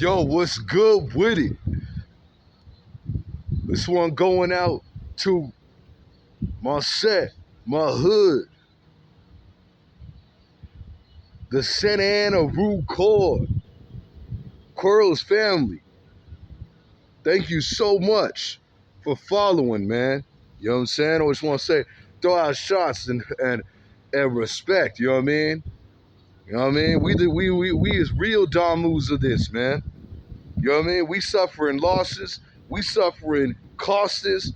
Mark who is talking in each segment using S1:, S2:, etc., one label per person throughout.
S1: Yo, what's good with it? This one going out to my set, my hood, the Santa Ana RUZ Chord, Quirrell's family. Thank you so much for following, man. You know what I'm saying? I just want to say, throw out shots and respect. You know what I mean? You know what I mean? We is real damus of this, man. You know what I mean? We suffering losses. We suffering costs.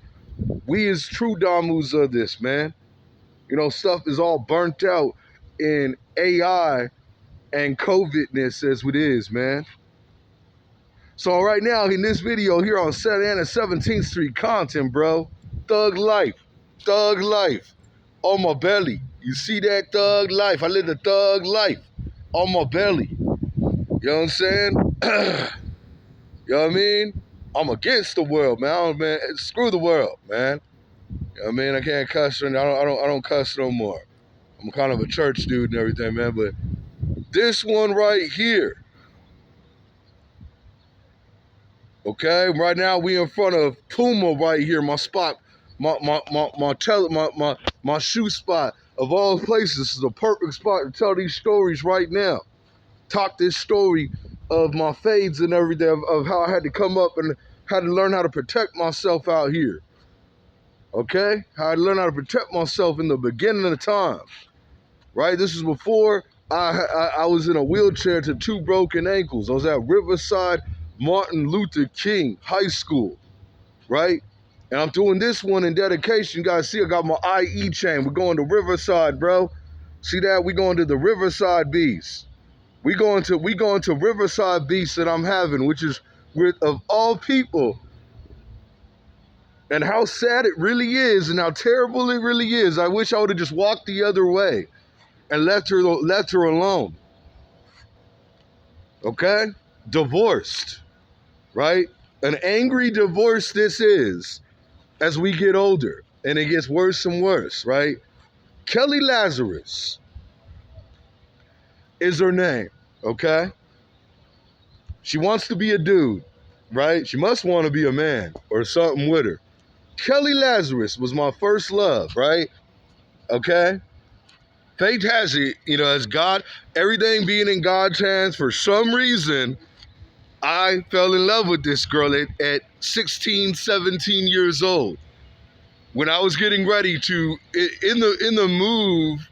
S1: We is true damus of this, man. You know, stuff is all burnt out in AI and COVIDness as it is, man. So right now in this video here on Santa Ana 17th Street content, bro, thug life on my belly. You see that thug life? I live the thug life on my belly. You know what I'm saying? You know what I mean? I'm against the world, man. Screw the world, man. You know what I mean? I can't cuss. I don't cuss no more. I'm kind of a church dude and everything, man. But this one right here, okay? Right now we in front of Puma right here, my spot, my shoe spot of all places. This is a perfect spot to tell these stories right now. Talk this story of my fades and everything, of how I had to come up and had to learn how to protect myself out here. Okay? How I learned how to protect myself in the beginning of the time. Right? This is before I was in a wheelchair to 2 broken ankles. I was at Riverside Martin Luther King High School. Right? And I'm doing this one in dedication. You guys see I got my IE chain. We're going to Riverside, bro. See that? We going to the Riverside Beast. We going to Riverside Beast that I'm having, which is with, of all people, and how sad it really is and how terrible it really is. I wish I would have just walked the other way and left her alone. Okay? Divorced, right? An angry divorce this is as we get older, and it gets worse and worse, right? Kelly Lazarus is her name, okay? She wants to be a dude, right? She must want to be a man or something with her. Kelly Lazarus was my first love, right? Okay? Fate has it, you know, as God, everything being in God's hands, for some reason, I fell in love with this girl at 16, 17 years old. When I was getting ready to, in the move,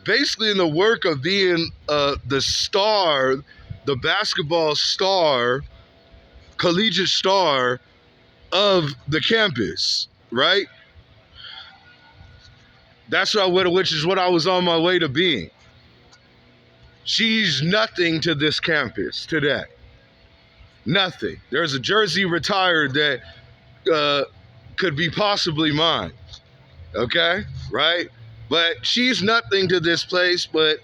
S1: basically in the work of being the star, the basketball star, collegiate star of the campus, right? That's which is what I was on my way to being. She's nothing to this campus today. Nothing. There's a jersey retired that could be possibly mine. Okay? Right? But she's nothing to this place but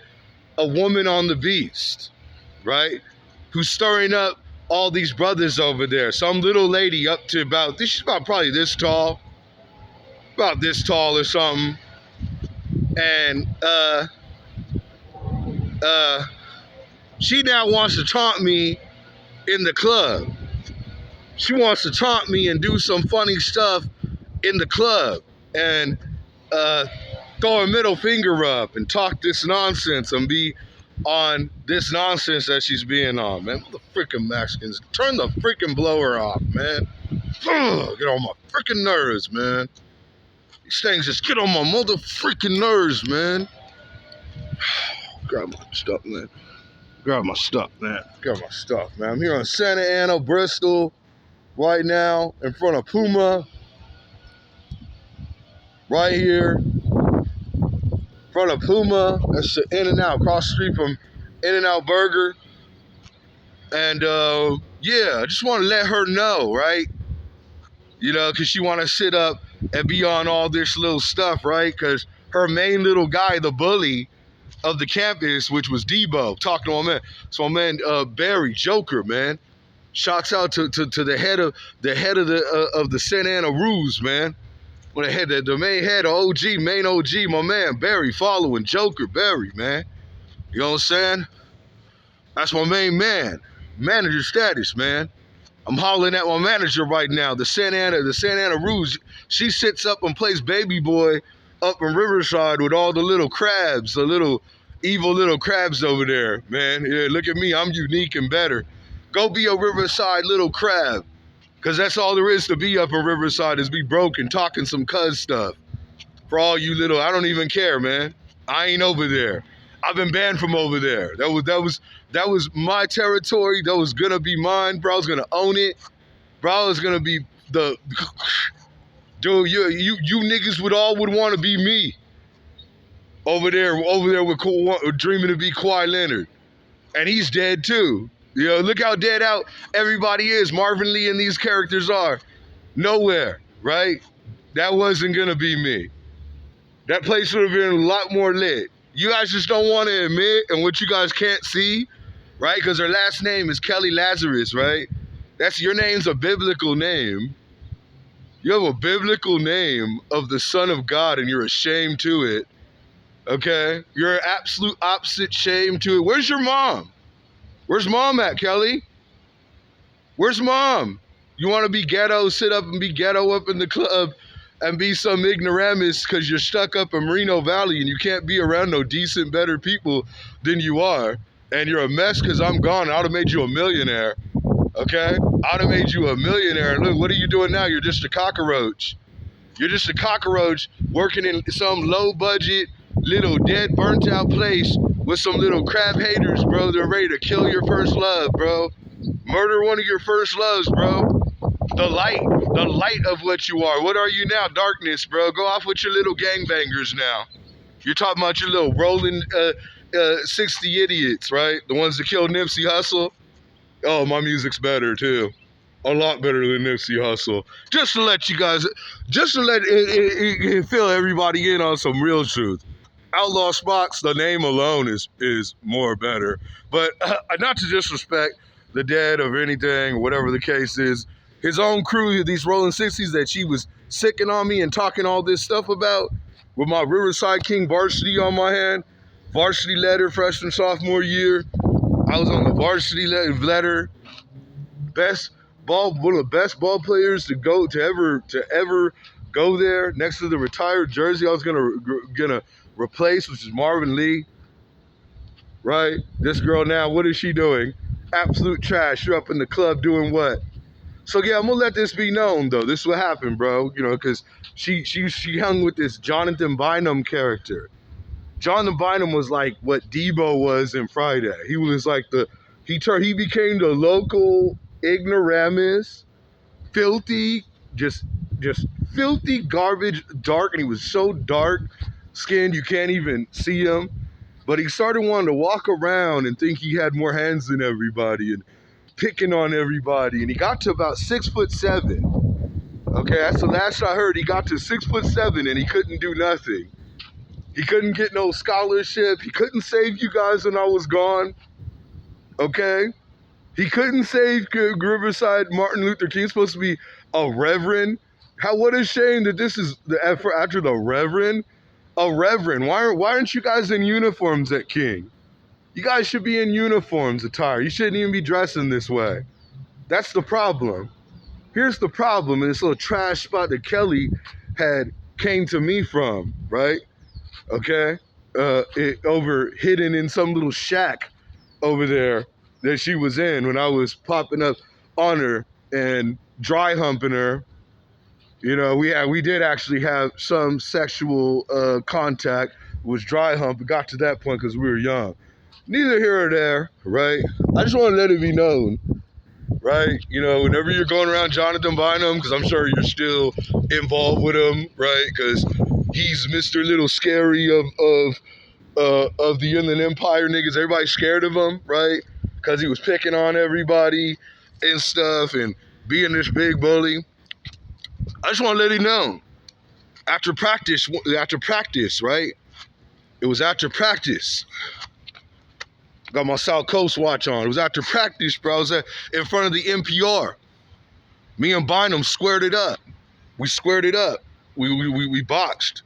S1: a woman on the beast. Right? Who's stirring up all these brothers over there. Some little lady up to she's about probably this tall. About this tall or something. And she now wants to taunt me in the club. She wants to taunt me and do some funny stuff in the club and throw a middle finger up and talk this nonsense and be on this nonsense that she's being on, man. What the freaking Mexicans? Turn the freaking blower off, man. Ugh, get on my freaking nerves, man. These things just get on my mother freaking nerves, man. Grab my stuff, man. Grab my stuff, man. Grab my stuff, man. I'm here on Santa Ana, Bristol, right now, in front of Puma. Right here. In front of Puma. That's the In-N-Out, across the street from In-N-Out Burger. And, yeah, I just want to let her know, right? You know, because she want to sit up and be on all this little stuff, right? Because her main little guy, the bully of the campus, which was Debo, talking to my man. So my man Barry, Joker, man. Shouts out to the head of the Santa Ana RUZ, man. When the main head, main OG, my man Barry, following Joker Barry, man. You know what I'm saying? That's my main man. Manager status, man. I'm hollering at my manager right now, the Santa Ana RUZ. She sits up and plays baby boy up in Riverside with all the little crabs, the little evil little crabs over there, man. Yeah, look at me, I'm unique and better. Go be a Riverside little crab, because that's all there is to be up in Riverside, is be broke and talking some cuz stuff. For all you little, I don't even care, man. I ain't over there. I've been banned from over there. That was my territory. That was gonna be mine, bro. I was gonna own it. Bro, I was gonna be the dude. You niggas would want to be me over there with dreaming to be Kawhi Leonard, and he's dead too. You know, look how dead out everybody is. Marvin Lee and these characters are nowhere, right? That wasn't gonna be me. That place would have been a lot more lit. You guys just don't want to admit, and what you guys can't see, right? Because her last name is Kelly Lazarus, right? Your name's a biblical name. You have a biblical name of the Son of God, and you're ashamed to it, okay? You're an absolute opposite shame to it. Where's your mom? Where's mom at, Kelly? Where's mom? You want to be ghetto, sit up and be ghetto up in the club, and be some ignoramus because you're stuck up in Merino Valley and you can't be around no decent, better people than you are. And you're a mess because I'm gone. I would have made you a millionaire, okay? I would have made you a millionaire. And look, what are you doing now? You're just a cockroach. You're just a cockroach working in some low-budget, little dead, burnt-out place with some little crab haters, bro. They're ready to kill your first love, bro. Murder one of your first loves, bro. The light of what you are. What are you now? Darkness, bro. Go off with your little gangbangers now. You're talking about your little rolling 60 idiots, right? The ones that killed Nipsey Hussle. Oh, my music's better too. A lot better than Nipsey Hussle. Just to let you guys, just to let it fill everybody in on some real truth. Outlaw Spots, the name alone is more better. But not to disrespect the dead or anything, whatever the case is. His own crew, these Rolling 60s that she was sicking on me and talking all this stuff about, with my Riverside King varsity on my hand, varsity letter freshman, sophomore year. I was on the varsity letter, one of the best ball players to ever go there. Next to the retired jersey I was gonna replace, which is Marvin Lee. Right? This girl now, what is she doing? Absolute trash. You're up in the club doing what? So yeah, I'm gonna let this be known though. This is what happened, bro. You know, because she hung with this Johnathan Bynan character. Johnathan Bynan was like what Debo was in Friday. He was like he became the local ignoramus, filthy, just filthy garbage, dark, and he was so dark skinned you can't even see him. But he started wanting to walk around and think he had more hands than everybody and picking on everybody, and he got to about 6'7". Okay, that's the last I heard. He got to 6'7", and he couldn't do nothing. He couldn't get no scholarship. He couldn't save you guys when I was gone. Okay, he couldn't save Riverside Martin Luther King. He's supposed to be a reverend. What a shame that this is after the reverend. A reverend. Why aren't you guys in uniforms at King? You guys should be in uniforms attire. You shouldn't even be dressing this way. That's the problem. Here's the problem in this little trash spot that Kelly came to me from, right? Okay? Over hidden in some little shack over there that she was in when I was popping up on her and dry humping her. You know, we did actually have some sexual contact. It was dry hump. It got to that point because we were young. Neither here or there, right? I just want to let it be known, right? You know, whenever you're going around Johnathan Bynan, because I'm sure you're still involved with him, right? Because he's Mr. Little Scary of the Inland Empire niggas. Everybody's scared of him, right? Because he was picking on everybody and stuff and being this big bully. I just want to let it know. After practice, right? It was after practice. Got my South Coast watch on. It was after practice, bro. I was in front of the NPR. Me and Bynan squared it up. We squared it up. We boxed.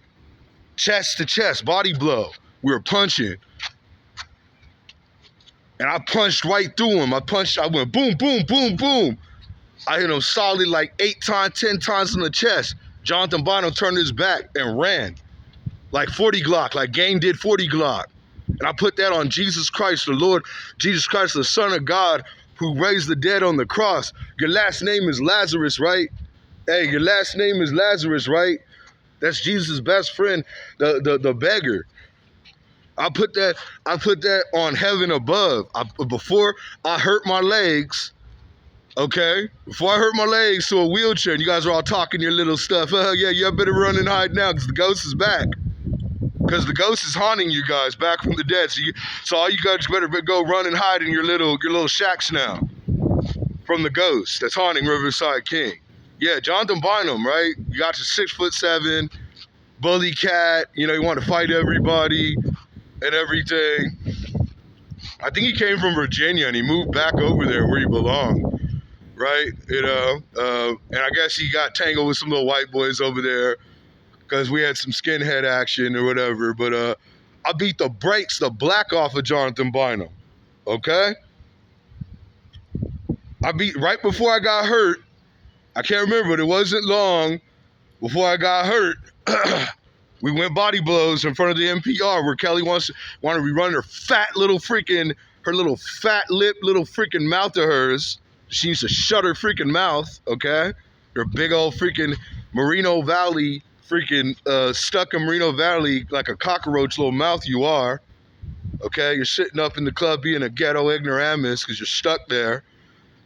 S1: Chest to chest, body blow. We were punching. and I punched right through him. I went boom, boom, boom, boom. I hit him solid like 8 times, 10 times in the chest. Johnathan Bynan turned his back and ran. Like 40 Glock, like Game did 40 Glock. And I put that on Jesus Christ, the Lord, Jesus Christ, the Son of God, who raised the dead on the cross. Your last name is Lazarus, right? Hey, your last name is Lazarus, right? That's Jesus' best friend, the beggar. I put that on heaven above. Before I hurt my legs, okay? Before I hurt my legs to a wheelchair, and you guys are all talking your little stuff. Yeah, you better run and hide now because the ghost is back. Because the ghost is haunting you guys back from the dead. So all you guys better go run and hide in your little shacks now from the ghost that's haunting Riverside King. Yeah, Johnathan Bynan, right? You got your 6'7", bully cat. You know, you want to fight everybody and everything. I think he came from Virginia and he moved back over there where he belonged, right? You know, and I guess he got tangled with some little white boys over there because we had some skinhead action or whatever. But I beat the black off of Johnathan Bynan, okay? I beat right before I got hurt. I can't remember, but it wasn't long before I got hurt. We went body blows in front of the NPR where Kelly wanted to rerun her little fat lip, little freaking mouth of hers. She needs to shut her freaking mouth, okay? Her big old freaking Merino Valley, stuck in Merino Valley like a cockroach little mouth you are, okay? You're sitting up in the club being a ghetto ignoramus because you're stuck there.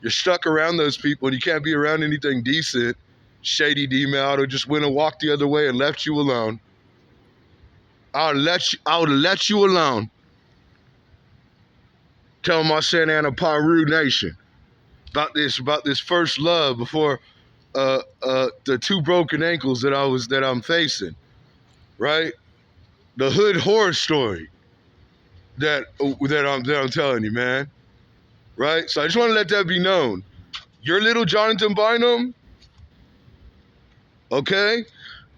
S1: You're stuck around those people and you can't be around anything decent. Shady D-Mal who just went and walked the other way and left you alone. I would let you alone. Tell my Santa Ana Piru Nation about this first love before the 2 broken ankles that I'm facing, right? The hood horror story that I'm telling you, man, right? So I just want to let that be known. Your little Johnathan Bynan, okay?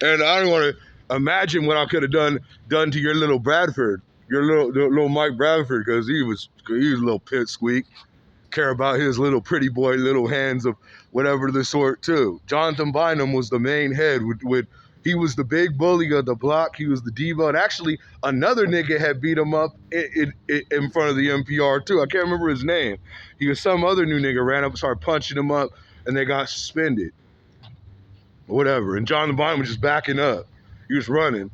S1: And I don't want to imagine what I could have done to your little Bradford, your little Mike Bradford, because he was a little pipsqueak. Care about his little pretty boy little hands of whatever the sort too. Johnathan Bynan was the main head. He was the big bully of the block. He was the diva, and actually another nigga had beat him up in front of the NPR too. I can't remember his name. He was some other new nigga ran up and started punching him up, and they got suspended. Whatever. And Johnathan Bynan was just backing up. He was running.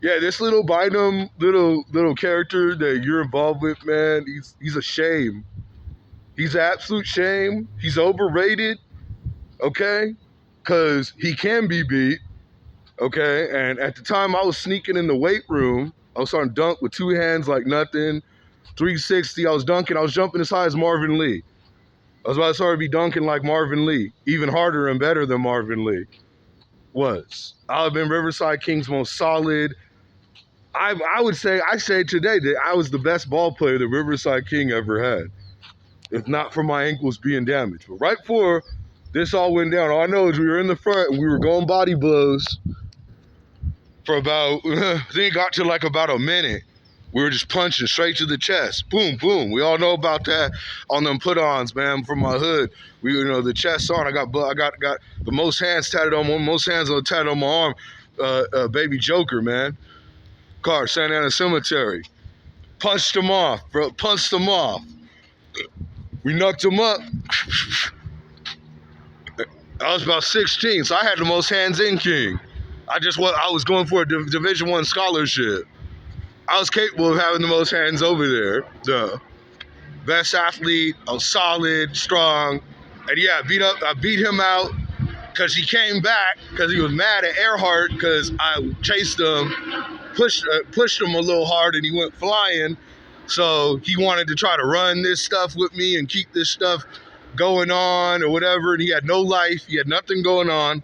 S1: Yeah, this little Bynan, little character that you're involved with, man, he's a shame. He's an absolute shame. He's overrated, okay? Because he can be beat, okay? And at the time I was sneaking in the weight room, I was starting to dunk with 2 hands like nothing, 360. I was dunking. I was jumping as high as Marvin Lee. I was about to start to be dunking like Marvin Lee, even harder and better than Marvin Lee was. I've been Riverside King's most solid. I say today that I was the best ball player that Riverside King ever had, if not for my ankles being damaged. But right before this all went down, all I know is we were in the front and we were going body blows for about, I think it got to like about a minute. We were just punching straight to the chest. Boom, boom. We all know about that on them put-ons, man, from my hood. The chest on. I got the most hands tatted on my arm. Baby Joker, man. Car, Santa Ana Cemetery. Punched him off, bro. Punched him off. We knocked him up. I was about 16, so I had the most hands in King. I was going for a Division I scholarship. I was capable of having the most hands over there. Duh. Best athlete. I was solid, strong, and yeah, I beat him out because he came back because he was mad at Earhart because I chased him, pushed him a little hard, and he went flying. So he wanted to try to run this stuff with me and keep this stuff going on or whatever. And he had no life. He had nothing going on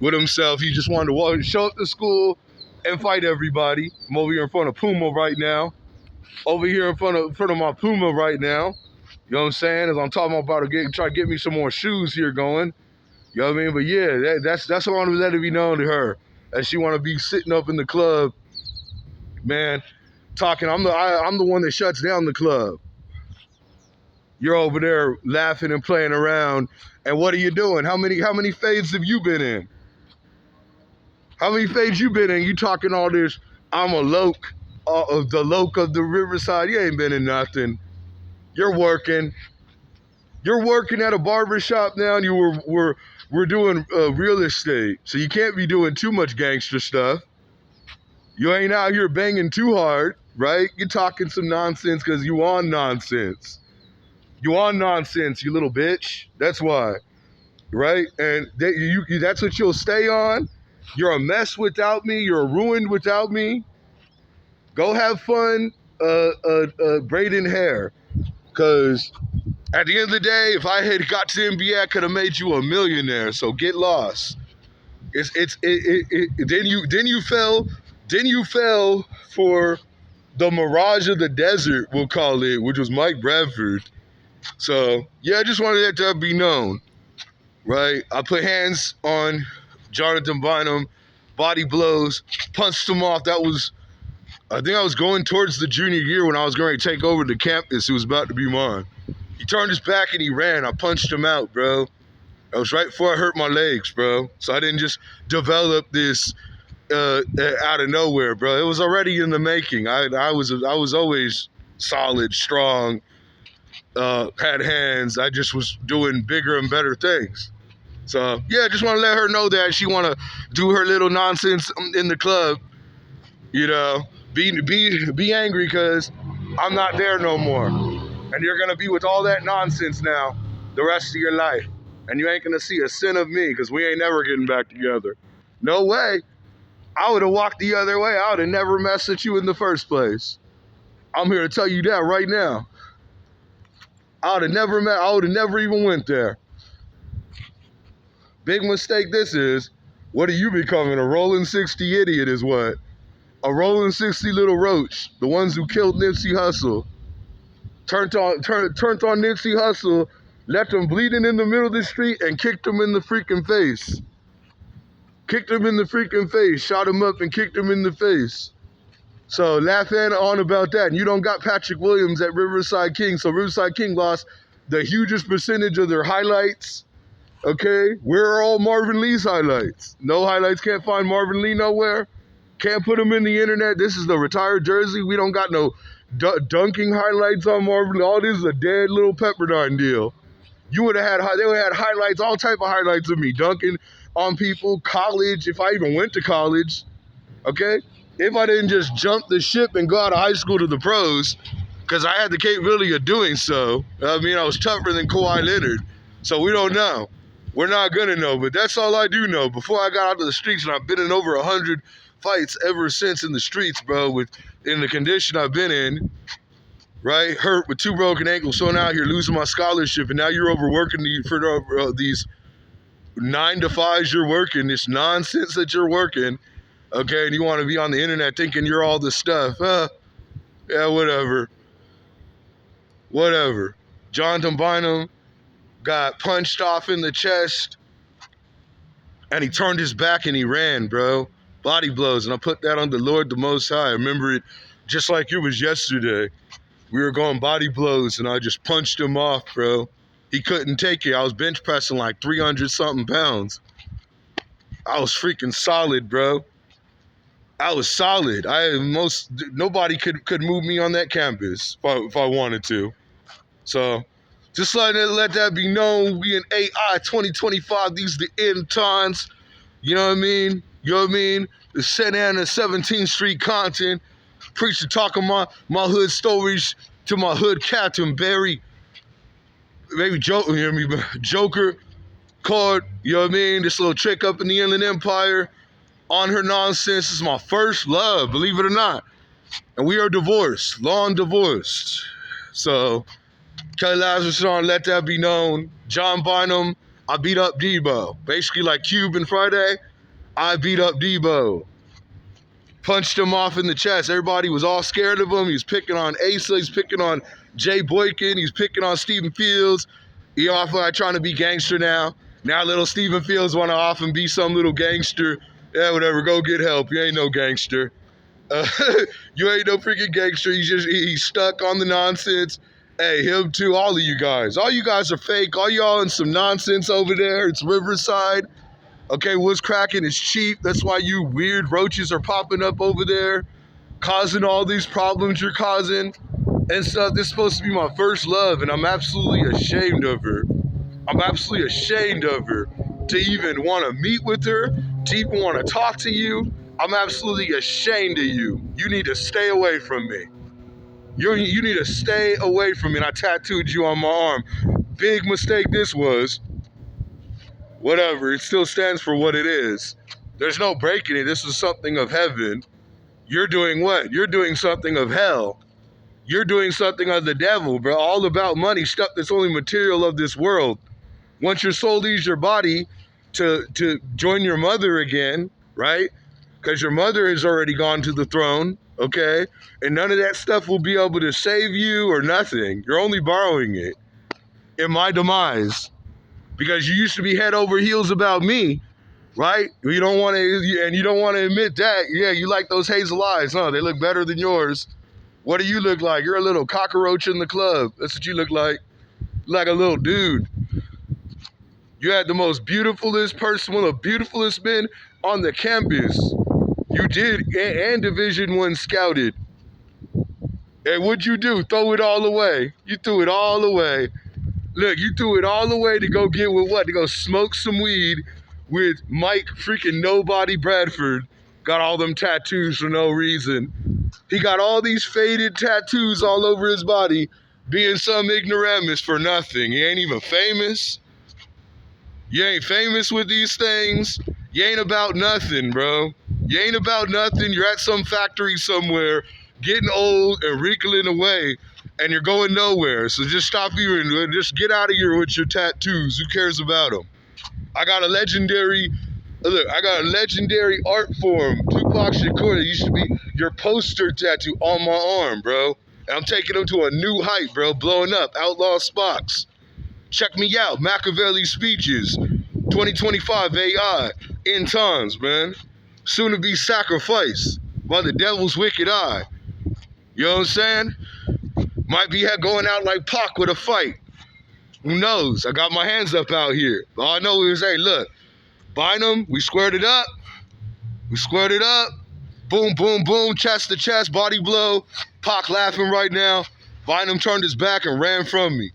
S1: with himself. He just wanted to show up to school and fight everybody. I'm over here in front of Puma right now. Over here in front of my Puma right now. You know what I'm saying? As I'm talking about try to get me some more shoes here going. You know what I mean? But yeah, that's what I want to let it be known to her. That she want to be sitting up in the club, man, talking. I'm the one that shuts down the club. You're over there laughing and playing around. And what are you doing? How many fades have you been in? How many fades you been in? You talking all this, I'm a loke, the loke of the Riverside. You ain't been in nothing. You're working. You're working at a barber shop now, and we're doing real estate. So you can't be doing too much gangster stuff. You ain't out here banging too hard, right? You're talking some nonsense because you on nonsense. You on nonsense, you little bitch. That's why, right? And that's what you'll stay on. You're a mess without me. You're ruined without me. Go have fun braiding hair. Because at the end of the day, if I had got to the NBA, I could have made you a millionaire. So get lost. Then you fell for the mirage of the desert, we'll call it, which was Mike Bradford. So yeah, I just wanted that to be known, right? I put hands on Johnathan Bynan, body blows, punched him off. I think I was going towards the junior year when I was going to take over the campus. It was about to be mine. He turned his back and he ran. I punched him out, bro. That was right before I hurt my legs, bro. So I didn't just develop this out of nowhere, bro. It was already in the making. I was always solid, strong, had hands. I just was doing bigger and better things. So yeah, just want to let her know that she want to do her little nonsense in the club. You know, be angry because I'm not there no more, and you're gonna be with all that nonsense now the rest of your life, and you ain't gonna see a sin of me because we ain't never getting back together. No way. I would have walked the other way. I would have never messed with you in the first place. I'm here to tell you that right now. I would have never even went there. Big mistake this is. What are you becoming? A rolling 60 idiot is what? A rolling 60 little roach. The ones who killed Nipsey Hussle. Turned on Nipsey Hussle, left him bleeding in the middle of the street, and kicked him in the freaking face. Kicked him in the freaking face. Shot him up and kicked him in the face. So laughing on about that. And you don't got Patrick Williams at Riverside King. So Riverside King lost the hugest percentage of their highlights. Okay? Where are all Marvin Lee's highlights? No highlights. Can't find Marvin Lee nowhere. Can't put them in the internet. This is the retired jersey. We don't got no dunking highlights on Marvin Lee. All this is a dead little Pepperdine deal. They would have had highlights, all type of highlights of me dunking on people, college, if I even went to college, okay? If I didn't just jump the ship and go out of high school to the pros, because I had the capability of doing so. I mean, I was tougher than Kawhi Leonard. So we don't know. We're not going to know, but that's all I do know. Before I got out of the streets, and I've been in over 100 fights ever since in the streets, bro, in the condition I've been in, right? Hurt with 2 broken ankles, so now you're losing my scholarship, and now you're overworking for these 9 to 5s you're working, this nonsense that you're working, okay, and you want to be on the internet thinking you're all this stuff. Yeah, whatever. Johnathan Bynan got punched off in the chest, and he turned his back and he ran, bro. Body blows, and I put that on the Lord the Most High. I remember it just like it was yesterday. We were going body blows, and I just punched him off, bro. He couldn't take it. I was bench pressing like 300-something pounds. I was freaking solid, bro. I was solid. Nobody could move me on that campus if I wanted to. So just let that be known. We in AI 2025. These are the end times. You know what I mean? You know what I mean? The Santa Ana 17th Street content. Preach the talking my hood stories to my hood Captain Barry. Maybe Joker card, you know what I mean? This little trick up in the Inland Empire on her nonsense. This is my first love, believe it or not. And we are divorced, long divorced. So, Kelly Lazarus on, let that be known. John Bynan, I beat up Debo. Basically like Cube and Friday, I beat up Debo. Punched him off in the chest. Everybody was all scared of him. He was picking on Asa. He's picking on Jay Boykin. He's picking on Stephen Fields. He off like trying to be gangster now. Now little Stephen Fields want to off and be some little gangster. Yeah, whatever. Go get help. You ain't no gangster. You ain't no freaking gangster. He's stuck on the nonsense. Hey, him too, all of you guys. All you guys are fake. All y'all in some nonsense over there. It's Riverside. Okay, what's cracking is cheap. That's why you weird roaches are popping up over there, causing all these problems you're causing and stuff. This is supposed to be my first love, and I'm absolutely ashamed of her. I'm absolutely ashamed of her to even want to meet with her, to even want to talk to you. I'm absolutely ashamed of you. You need to stay away from me. You need to stay away from me. And I tattooed you on my arm. Big mistake this was. Whatever, it still stands for what it is. There's no breaking it. This is something of heaven. You're doing what? You're doing something of hell. You're doing something of the devil, bro. All about money, stuff that's only material of this world. Once your soul leaves your body to join your mother again, right? Because your mother has already gone to the throne, okay? And none of that stuff will be able to save you or nothing. You're only borrowing it in my demise. Because you used to be head over heels about me, right? You don't want to, and you don't want to admit that. Yeah, you like those hazel eyes, huh? They look better than yours. What do you look like? You're a little cockroach in the club. That's what you look like. Like a little dude. You had the most beautifulest person, one of the beautifulest men on the campus. You did, and Division I scouted. And what'd you do? Throw it all away. You threw it all away. Look, you threw it all away to go get with what? To go smoke some weed with Mike freaking Nobody Bradford. Got all them tattoos for no reason. He got all these faded tattoos all over his body, being some ignoramus for nothing. He ain't even famous. You ain't famous with these things. You ain't about nothing, bro. You ain't about nothing. You're at some factory somewhere, getting old and wrinkling away, and you're going nowhere. So just stop here and just get out of here with your tattoos. Who cares about them? I got a legendary art form, Tupac Shakur, that used to be your poster tattoo on my arm, bro. And I'm taking them to a new height, bro. Blowing up, Outlaw Spox. Check me out, Machiavelli Speeches, 2025 AI, end times, man. Soon to be sacrificed by the devil's wicked eye. You know what I'm saying? Might be going out like Pac with a fight. Who knows? I got my hands up out here. All I know is, hey, look, Bynan, we squared it up. We squared it up. Boom, boom, boom, chest to chest, body blow. Pac laughing right now. Bynan turned his back and ran from me.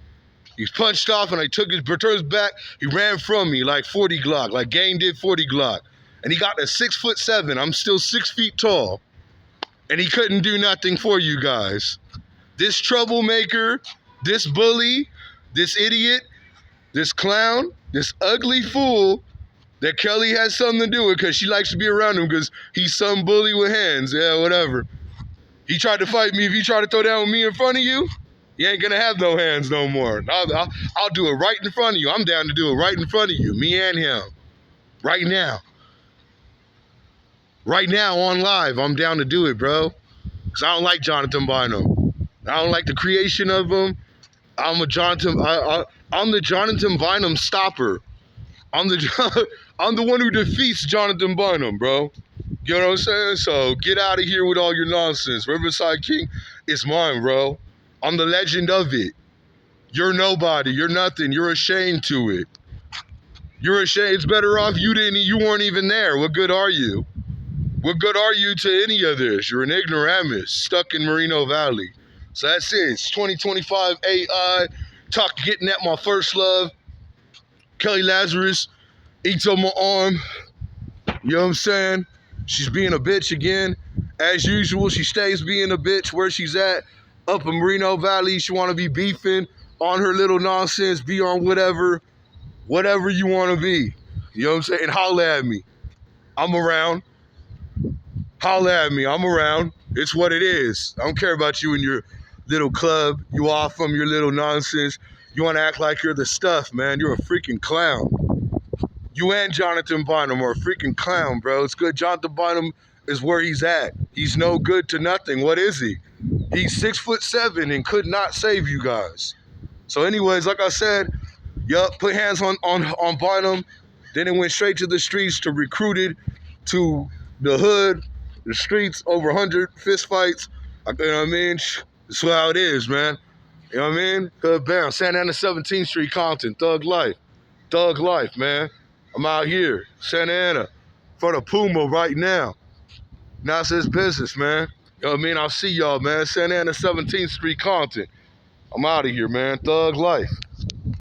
S1: He punched off and I took his turned back. He ran from me like 40 Glock, like Gang did 40 Glock. And he got to 6'7". I'm still 6 feet tall. And he couldn't do nothing for you guys. This troublemaker, this bully, this idiot, this clown, this ugly fool that Kelly has something to do with because she likes to be around him because he's some bully with hands. Yeah, whatever. He tried to fight me. If he tried to throw down with me in front of you, you ain't gonna have no hands no more. I'll do it right in front of you. I'm down to do it right in front of you, me and him. Right now. Right now on live, I'm down to do it, bro. Because I don't like Johnathan Bynan. I don't like the creation of him. I'm the Johnathan Bynan stopper. I'm the one who defeats Johnathan Bynan, bro. You know what I'm saying? So get out of here with all your nonsense. Riverside King is mine, bro. I'm the legend of it. You're nobody. You're nothing. You're ashamed to it. You're ashamed. It's better off you weren't even there. What good are you? What good are you to any of this? You're an ignoramus stuck in Moreno Valley. So that's it. It's 2025 AI. Getting at my first love. Kelly Lazarus eats on my arm. You know what I'm saying? She's being a bitch again. As usual, she stays being a bitch where she's at. Up in Moreno Valley, she want to be beefing on her little nonsense, be on whatever you want to be. You know what I'm saying? And holla at me. I'm around. Holla at me. I'm around. It's what it is. I don't care about you and your little club. You off from your little nonsense. You want to act like you're the stuff, man. You're a freaking clown. You and Johnathan Bynan are a freaking clown, bro. It's good. Johnathan Bynan is where he's at. He's no good to nothing. What is he? He's 6'7" and could not save you guys. So anyways, like I said, put hands on Bynan. Then it went straight to the streets to recruited to the hood, the streets, over 100 fist fights. You know what I mean? That's how it is, man. You know what I mean? Hood bound. Santa Ana 17th Street, Compton. Thug life. Thug life, man. I'm out here. Santa Ana. For the Puma right now. Now it's his business, man. You know what I mean? I'll see y'all, man. Santa Ana 17th Street, Compton. I'm out of here, man. Thug life.